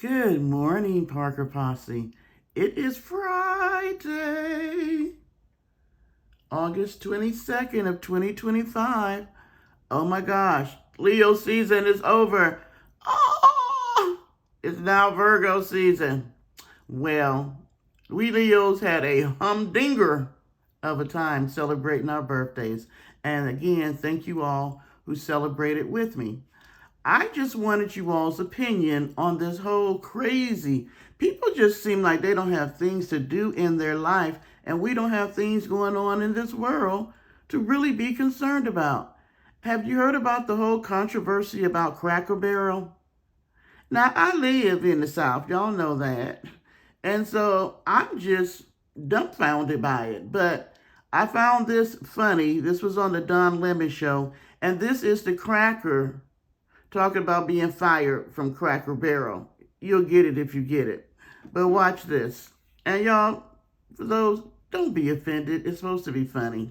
Good morning, Parker Posse. It is Friday, August 22nd of 2025. Oh my gosh, Leo season is over. Oh, it's now Virgo season. Well, we Leos had a humdinger of a time celebrating our birthdays. And again, thank you all who celebrated with me. I just wanted you all's opinion on this whole crazy. People just seem like they don't have things to do in their life, and we don't have things going on in this world to really be concerned about. Have you heard about the whole controversy about Cracker Barrel? Now, I live in the South, y'all know that. And so I'm just dumbfounded by it. But I found this funny. This was on the Don Lemon show, and this is the cracker talking about being fired from Cracker Barrel. You'll get it if you get it. But watch this. And y'all, for those, don't be offended. It's supposed to be funny.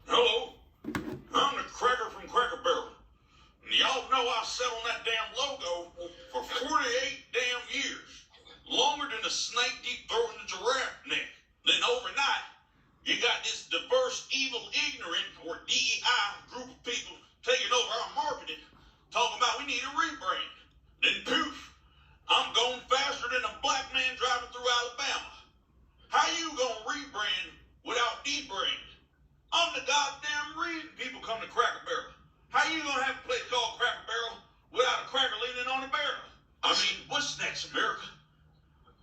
Hello, I'm the Cracker from Cracker Barrel. And y'all know I sat on that damn logo for 48 damn years. Longer than a snake deep throwing the giraffe neck. Then overnight, you got this diverse, evil, ignorant, or DEI group of people taking over our marketing, talking about we need a rebrand. Then poof, I'm going faster than a black man driving through Alabama. How you gonna rebrand without debrand? I'm the goddamn reason people come to Cracker Barrel. How you gonna have a place called Cracker Barrel without a cracker leaning on a barrel? I mean, what's next, America?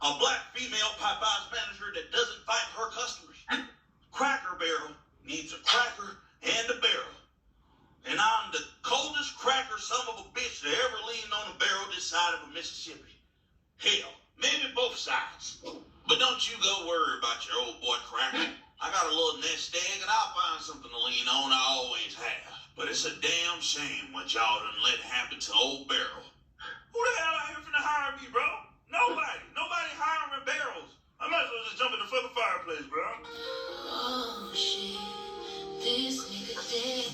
A black female Popeyes manager that doesn't fight her customers. Cracker Barrel needs a cracker and a barrel. And I'm the coldest cracker son of a bitch that ever leaned on a barrel this side of a Mississippi. Hell, maybe both sides. But don't you go worry about your old boy Cracker. I got a little nest egg and I'll find something to lean on. I always have. But it's a damn shame what y'all done let happen to old Barrel. Who the hell out here finna hire me, bro? Nobody hiring barrels. I might as well just jump in the fucking fireplace, bro. Oh shit, this nigga dead.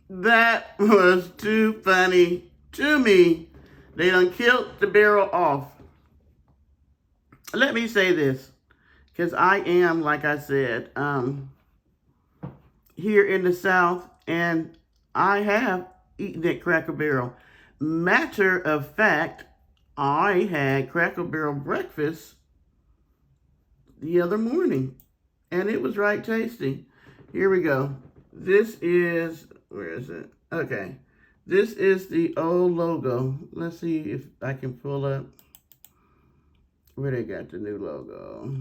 That was too funny to me. They done killed the barrel off. Let me say this, because I am, like I said, here in the South, and I have eaten at Cracker Barrel. Matter of fact, I had Cracker Barrel breakfast the other morning, and it was right tasty. Here we go. This is, where is it? Okay. This is the old logo. Let's see if I can pull up where they got the new logo.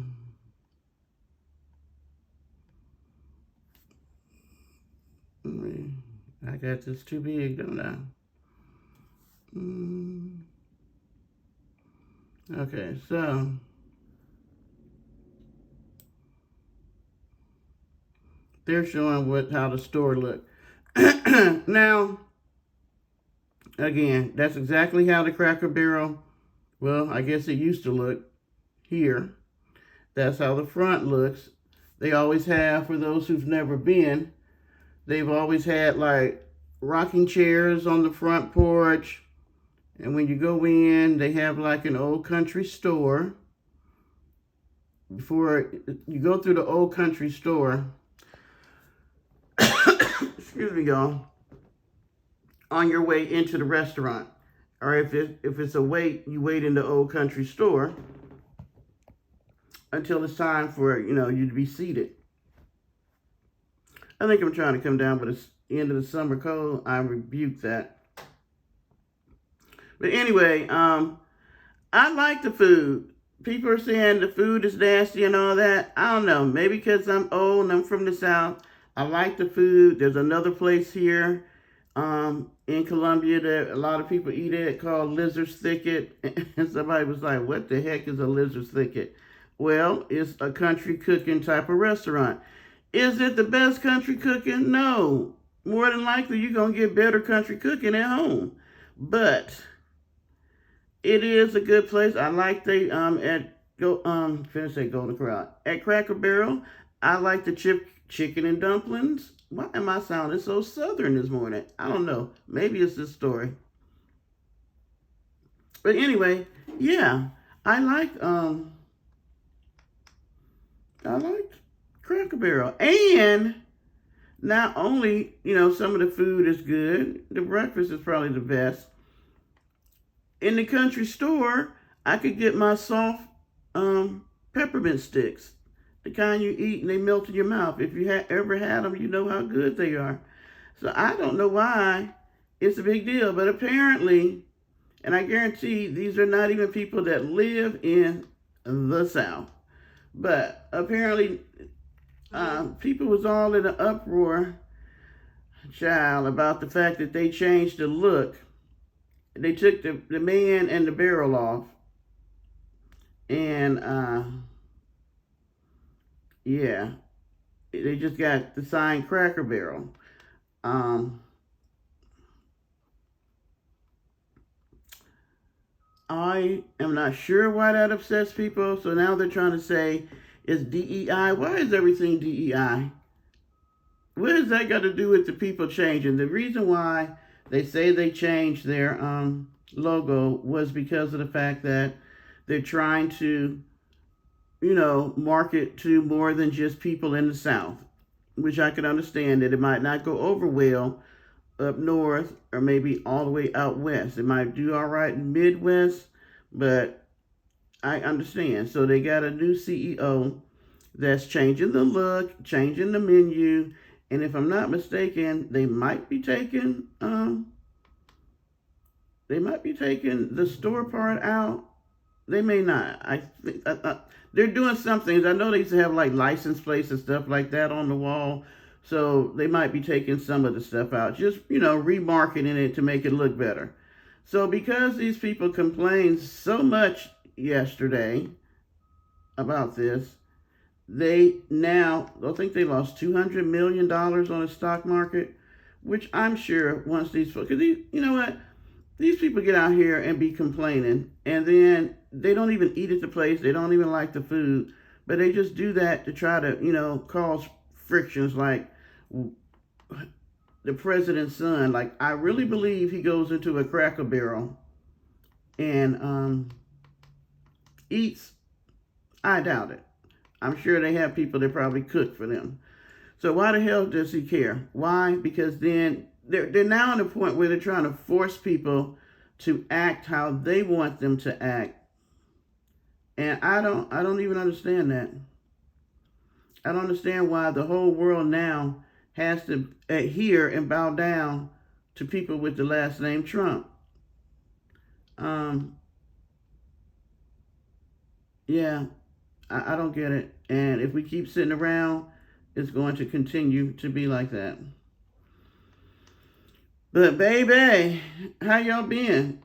I got this too big, don't I? Okay, so they're showing how the store looked. Now, again, that's exactly how the Cracker Barrel, well, I guess it used to look here. That's how the front looks. They always have, for those who've never been, they've always had like rocking chairs on the front porch. And when you go in, they have like an old country store. Before you go through the old country store, excuse me, y'all, on your way into the restaurant. Or if it's a wait, you wait in the old country store until it's time for, you to be seated. I think I'm trying to come down, but it's the end of the summer cold. I rebuke that. But anyway, I like the food. People are saying the food is nasty and all that. I don't know. Maybe because I'm old and I'm from the South. I like the food. There's another place here in Columbia that a lot of people eat at called Lizard's Thicket. And somebody was like, what the heck is a Lizard's Thicket? Well, it's a country cooking type of restaurant. Is it the best country cooking? No. More than likely, you're going to get better country cooking at home. But it is a good place. I like Golden Corral. At Cracker Barrel, I like the chicken and dumplings. Why am I sounding so southern this morning? I don't know. Maybe it's this story. But anyway, yeah, I like Cracker Barrel. And not only, some of the food is good, the breakfast is probably the best. In the country store, I could get my soft peppermint sticks, the kind you eat and they melt in your mouth. If you ever had them, you know how good they are. So I don't know why it's a big deal, but apparently, and I guarantee these are not even people that live in the South, but apparently people was all in an uproar, child, about the fact that they changed the look. They took the man and the barrel off, and yeah, they just got the sign Cracker Barrel. I am not sure why that upsets people. So now they're trying to say it's DEI. Why is everything DEI? What has that got to do with the people changing? The reason why they say they changed their logo was because of the fact that they're trying to, market to more than just people in the South, which I can understand that it might not go over well up north or maybe all the way out west. It might do all right in Midwest, but I understand. So they got a new CEO that's changing the look, changing the menu, and if I'm not mistaken, they might be taking the store part out. They may not. I think they're doing some things. I know they used to have like license plates and stuff like that on the wall. So they might be taking some of the stuff out, just, remarketing it to make it look better. So because these people complained so much yesterday about this, they now, I think they lost $200 million on the stock market, which I'm sure once because you know what? These people get out here and be complaining, and then they don't even eat at the place. They don't even like the food, but they just do that to try to, cause frictions like the president's son. Like, I really believe he goes into a Cracker Barrel and eats. I doubt it. I'm sure they have people that probably cook for them. So why the hell does he care? Why? Because then they're now at a point where they're trying to force people to act how they want them to act. And I don't even understand that. I don't understand why the whole world now has to adhere and bow down to people with the last name Trump. Yeah, I don't get it. And if we keep sitting around, it's going to continue to be like that. But baby, how y'all been?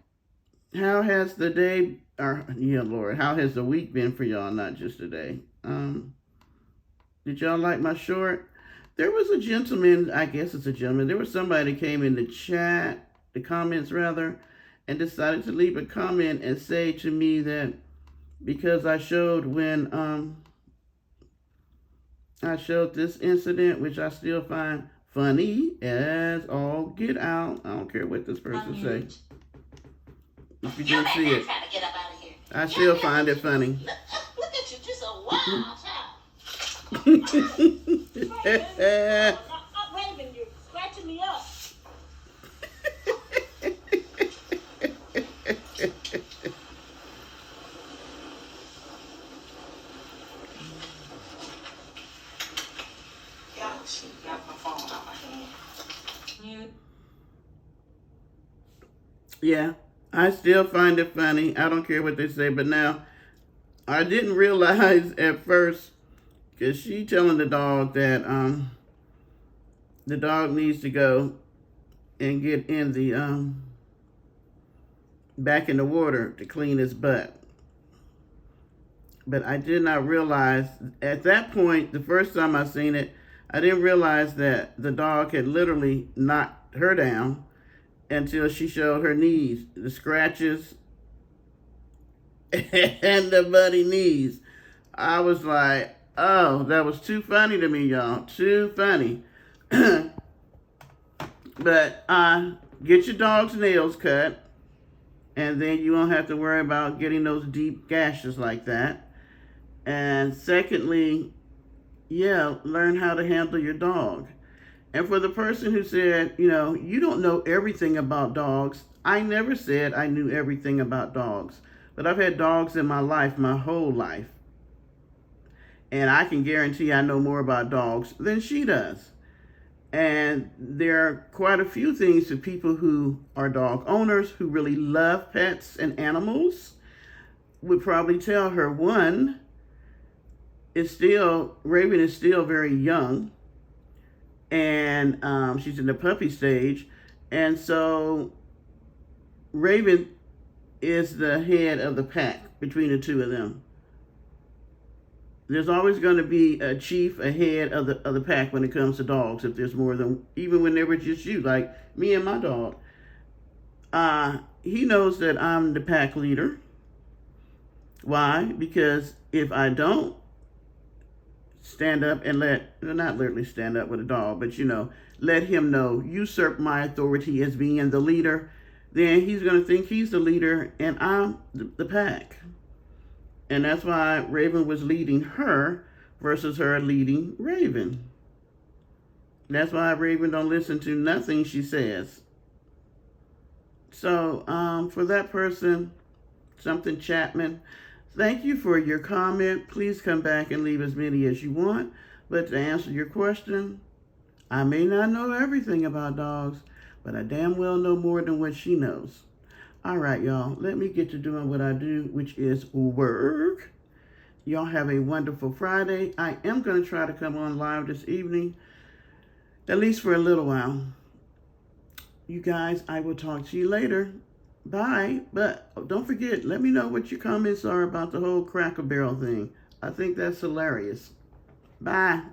How has the day, or yeah, Lord, how has the week been for y'all? Not just today. Did y'all like my short? There was a gentleman, I guess it's a gentleman. There was somebody that came in the chat, the comments rather, and decided to leave a comment and say to me that because I showed when I showed this incident, which I still find funny as all get out. I don't care what this person say. If you didn't see it, I still find it funny. Look at you, just a wild child. I'm raving you, scratching me up. Yeah, I still find it funny. I don't care what they say, but now I didn't realize at first because she telling the dog that the dog needs to go and get in the back in the water to clean his butt. But I did not realize at that point, the first time I seen it, I didn't realize that the dog had literally knocked her down until she showed her knees, the scratches and the bloody knees. I was like, oh, that was too funny to me, y'all. Too funny. But get your dog's nails cut, and then you won't have to worry about getting those deep gashes like that. And secondly, yeah, learn how to handle your dog. And for the person who said, you don't know everything about dogs, I never said I knew everything about dogs. But I've had dogs in my life, my whole life. And I can guarantee I know more about dogs than she does. And there are quite a few things to people who are dog owners who really love pets and animals would probably tell her. One, Raven is still very young, and she's in the puppy stage. And so Raven is the head of the pack between the two of them. There's always going to be a chief ahead of the pack when it comes to dogs. If there's more than, even when they were just you, like me and my dog. He knows that I'm the pack leader. Why? Because if I don't stand up and not literally stand up with a dog, but let him know, usurp my authority as being the leader, then he's going to think he's the leader and I'm the pack. And that's why Raven was leading her versus her leading Raven. That's why Raven don't listen to nothing she says. So for that person, something Chapman, thank you for your comment. Please come back and leave as many as you want. But to answer your question, I may not know everything about dogs, but I damn well know more than what she knows. All right, y'all, let me get to doing what I do, which is work. Y'all have a wonderful Friday. I am going to try to come on live this evening, at least for a little while. You guys, I will talk to you later. Bye. But don't forget, let me know what your comments are about the whole Cracker Barrel thing. I think that's hilarious. Bye.